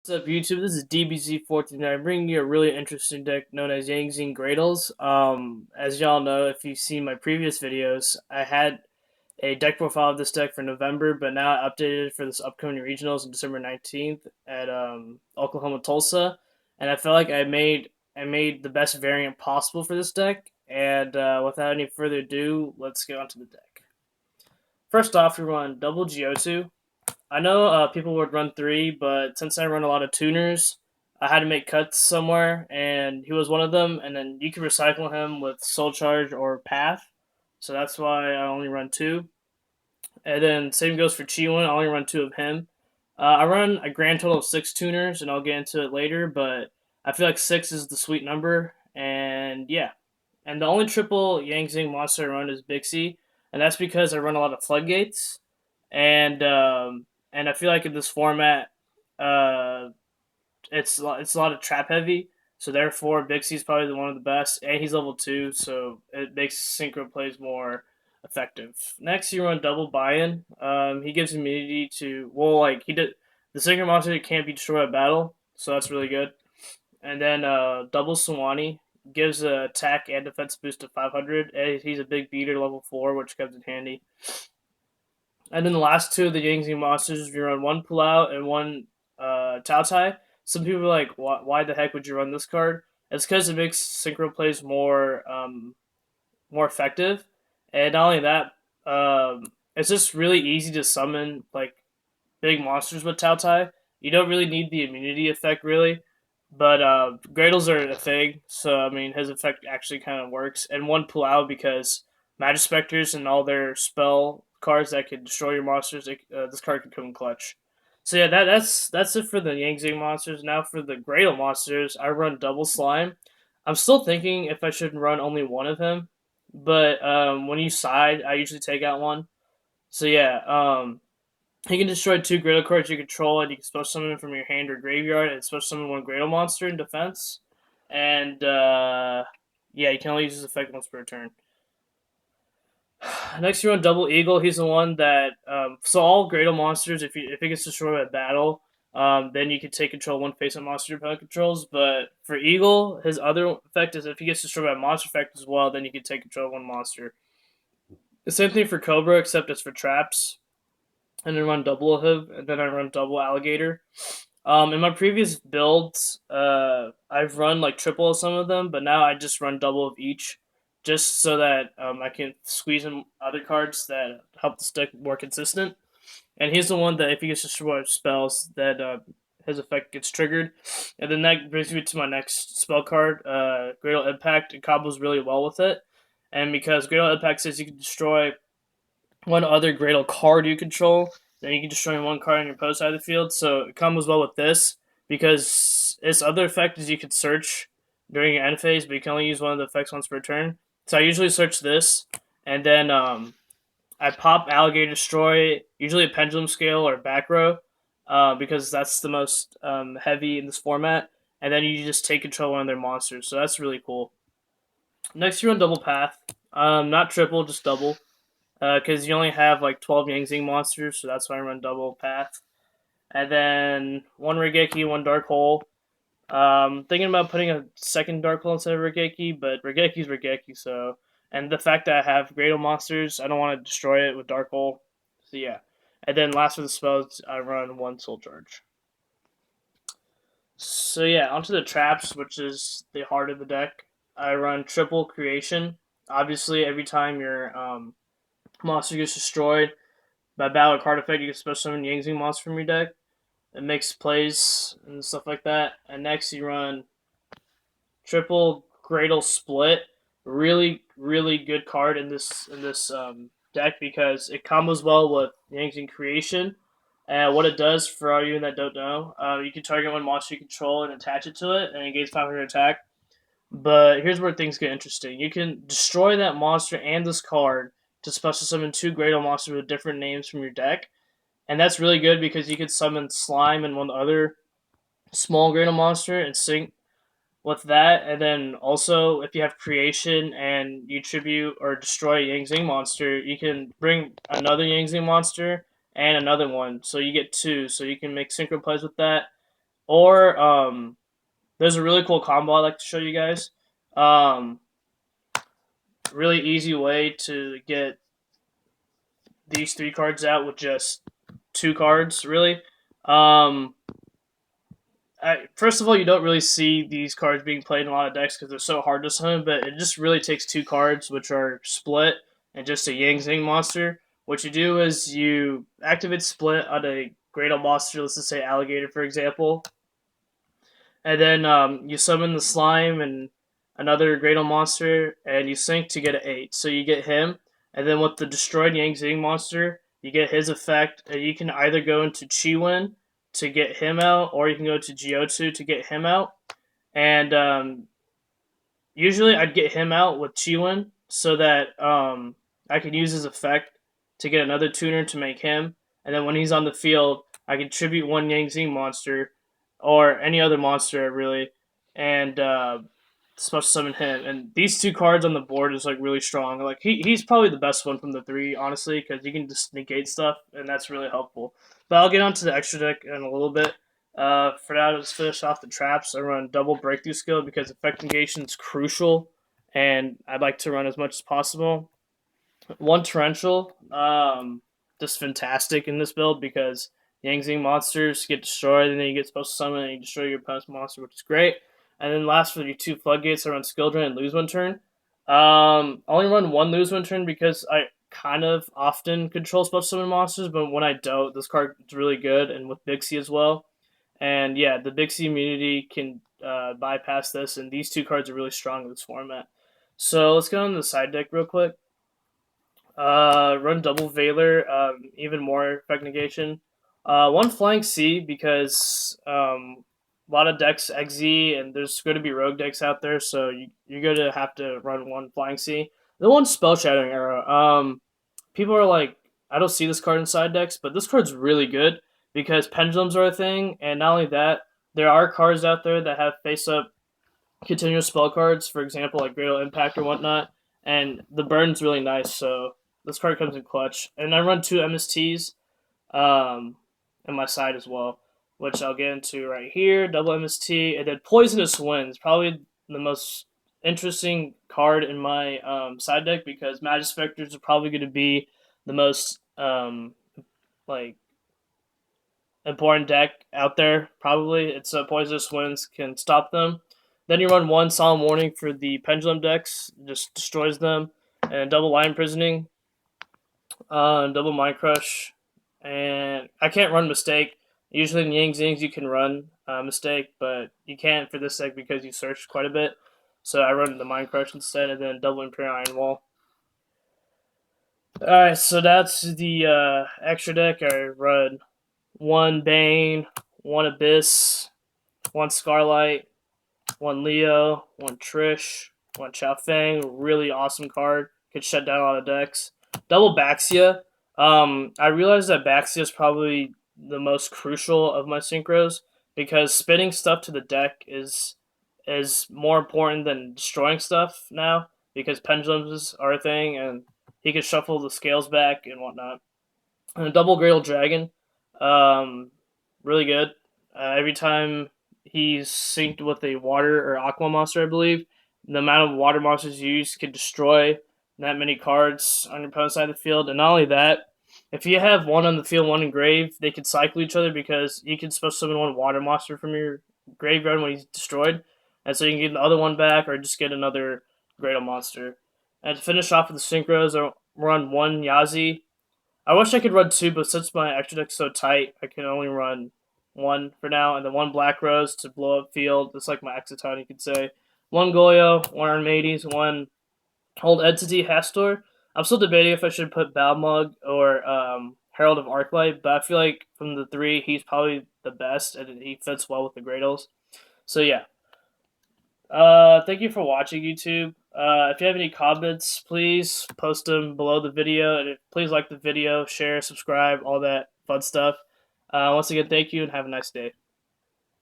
What's up, YouTube? This is DBZ14. I'm bringing you a really interesting deck known as Zing Graydles. As y'all know, if you've seen my previous videos, I had a deck profile of this deck for November, but now I updated it for this upcoming regionals on December 19th at Oklahoma Tulsa, and I felt like I made the best variant possible for this deck. And without any further ado, let's get onto the deck. First off, we run double Go2. I know people would run three, but since I run a lot of tuners, I had to make cuts somewhere, and he was one of them. And then you can recycle him with Soul Charge or Path, so that's why I only run two. And then same goes for Chiwin. I only run two of him. I run a grand total of six tuners, and I'll get into it later. But I feel like six is the sweet number, and yeah. And the only triple Yang Zing monster I run is Bixie, and that's because I run a lot of floodgates, and I feel like in this format, uh, it's a lot of trap heavy. So therefore, Bixie's probably one of the best, and he's level two, so it makes synchro plays more effective. Next, you run double buy-in. He gives immunity to he did the synchro monster can't be destroyed at battle, so that's really good. And then double Sawani gives a attack and defense boost to 500. And he's a big beater, level 4, which comes in handy. And then the last two of the Yangtze monsters, you run one pull out and one Tao Tai. Some people are like, why the heck would you run this card? It's because it makes synchro plays more effective. And not only that, it's just really easy to summon like big monsters with Tao Tai. You don't really need the immunity effect, really. But Graydles are a thing, so I mean his effect actually kind of works. And one pull out because Magic Specters and all their spell cards that can destroy your monsters, this card can come in clutch. So yeah, that's it for the Yang Zing monsters. Now for the Graydle monsters, I run double slime. I'm still thinking if I should run only one of him, but when you side, I usually take out one. So yeah, he can destroy two Graydle cards you control, and you can special summon them from your hand or graveyard, and special summon one Graydle monster in defense. And yeah, you can only use his effect once per turn. Next, you run Double Eagle. He's the one that so all Graydle monsters, if he gets destroyed at battle, then you can take control of one face-up monster your opponent controls. But for Eagle, his other effect is if he gets destroyed by monster effect as well, then you can take control of one monster. The same thing for Cobra, except it's for traps. And then run double of him, and then I run double alligator. In my previous builds, I've run like triple of some of them, but now I just run double of each, just so that I can squeeze in other cards that help the deck more consistent. And he's the one that if he gets destroyed spells, that his effect gets triggered. And then that brings me to my next spell card, Graydle Impact. It combos really well with it, and because Graydle Impact says you can destroy one other Graydle card you control, then you can destroy one card on your opposed side of the field. So it combos well with this because its other effect is you can search during your end phase, but you can only use one of the effects once per turn. So I usually search this, and then I pop Alligator Destroy, usually a Pendulum Scale or back row, because that's the most heavy in this format. And then you just take control of one of their monsters, so that's really cool. Next, you run Double Path, not triple, just double because you only have like 12 Yang Zing monsters, so that's why I run double path. And then one Regeki, one Dark Hole. Thinking about putting a second Dark Hole instead of Regeki, but Regeki's Regeki, so. And the fact that I have Graydle monsters, I don't want to destroy it with Dark Hole. So yeah. And then last for the spells, I run one Soul Charge. So yeah, onto the traps, which is the heart of the deck. I run triple creation. Obviously, every time your monster gets destroyed by battle or card effect, you can special summon Yangzing monster from your deck. It makes plays and stuff like that. And next you run triple Graydle Split. Really, really good card in this deck because it combos well with Yangzing Creation. And what it does for all you that don't know, you can target one monster you control and attach it to it, and it gains 500 attack. But here's where things get interesting. You can destroy that monster and this card to special summon two Graydle monsters with different names from your deck. And that's really good because you could summon Slime and one other small Graydle monster and sync with that. And then also, if you have Creation and you tribute or destroy a Yang Zing monster, you can bring another Yang Zing monster and another one. So you get two. So you can make synchro plays with that. Or there's a really cool combo I like to show you guys. Um, really easy way to get these 3 cards out with just 2 cards, really. Um, first of all, you don't really see these cards being played in a lot of decks because they're so hard to summon, but it just really takes 2 cards, which are Split and just a Yang Zing monster. What you do is you activate Split on a Graydle monster, let's just say Alligator, for example, and then you summon the slime and another Graydle monster, and you sync to get an 8. So you get him, and then with the destroyed Yang Zing monster, you get his effect, and you can either go into Chiwin to get him out, or you can go to Jiotsu to get him out. And usually I'd get him out with Chiwin so that I could use his effect to get another tuner to make him. And then when he's on the field, I can tribute one Yang Zing monster or any other monster really, and special summon him. And these 2 cards on the board is like really strong. Like he's probably the best one from the 3, honestly, because you can just negate stuff, and that's really helpful. But I'll get onto the extra deck in a little bit. For now, to finish off the traps, I run double breakthrough skill because effect negation is crucial, and I'd like to run as much as possible. One torrential, just fantastic in this build because Yang Zing monsters get destroyed, and then you get supposed to summon and you destroy your opponent's monster, which is great. And then last for your 2 floodgates, I run skill drain and lose 1 turn. I only run 1 lose 1 turn because I kind of often control special summon monsters, but when I don't, this card is really good, and with Bixie as well. And yeah, the Bixie immunity can bypass this, and these 2 cards are really strong in this format. So let's go on the side deck real quick. Run double Veiler, even more effect negation. 1 flying C because a lot of decks XZ, and there's going to be rogue decks out there, so you're going to have to run 1 flying C. The 1 spell shattering arrow. People are like, I don't see this card in side decks, but this card's really good because pendulums are a thing, and not only that, there are cards out there that have face up continuous spell cards, for example, like Graydle Impact or whatnot, and the burn's really nice, so this card comes in clutch. And I run 2 MSTs um, in my side as well, which I'll get into right here. Double MST, and then Poisonous Winds, probably the most interesting card in my side deck because Magic Specters are probably going to be the most like important deck out there. Probably it's Poisonous Winds can stop them. Then you run 1 Solemn Warning for the Pendulum decks, just destroys them, and double Line Imprisoning, double Mind Crush, and I can't run Mistake. Usually in Yang Zings you can run Mistake, but you can't for this deck because you searched quite a bit. So I run the Mind Crush instead, and then double Imperial Iron Wall. Alright, so that's the extra deck. I run 1 Bane, 1 Abyss, 1 Scarlight, 1 Leo, 1 Trish, 1 Chao Feng. Really awesome card. Could shut down a lot of decks. Double Baxia. I realized that Baxia is probably the most crucial of my synchros because spinning stuff to the deck is more important than destroying stuff now because pendulums are a thing and he can shuffle the scales back and whatnot. And a double Graydle Dragon, really good. Every time he's synced with a water or aqua monster, I believe, the amount of water monsters you use can destroy that many cards on your opponent's side of the field. And not only that, if you have 1 on the field, 1 in grave, they can cycle each other because you can supposed to summon 1 water monster from your graveyard when he's destroyed. And so you can get the other one back or just get another Graydle monster. And to finish off with the synchros, I run 1 Yazi. I wish I could run 2, but since my extra deck's so tight, I can only run 1 for now, and then 1 Black Rose to blow up field. It's like my Exciton, you could say. 1 Goyo, 1 Armades, 1 Old Entity Hastor. I'm still debating if I should put Balmug or Herald of Arclight, but I feel like from the 3, he's probably the best, and he fits well with the Graydles. So yeah. Thank you for watching, YouTube. If you have any comments, please post them below the video. And please like the video, share, subscribe, all that fun stuff. Once again, thank you and have a nice day.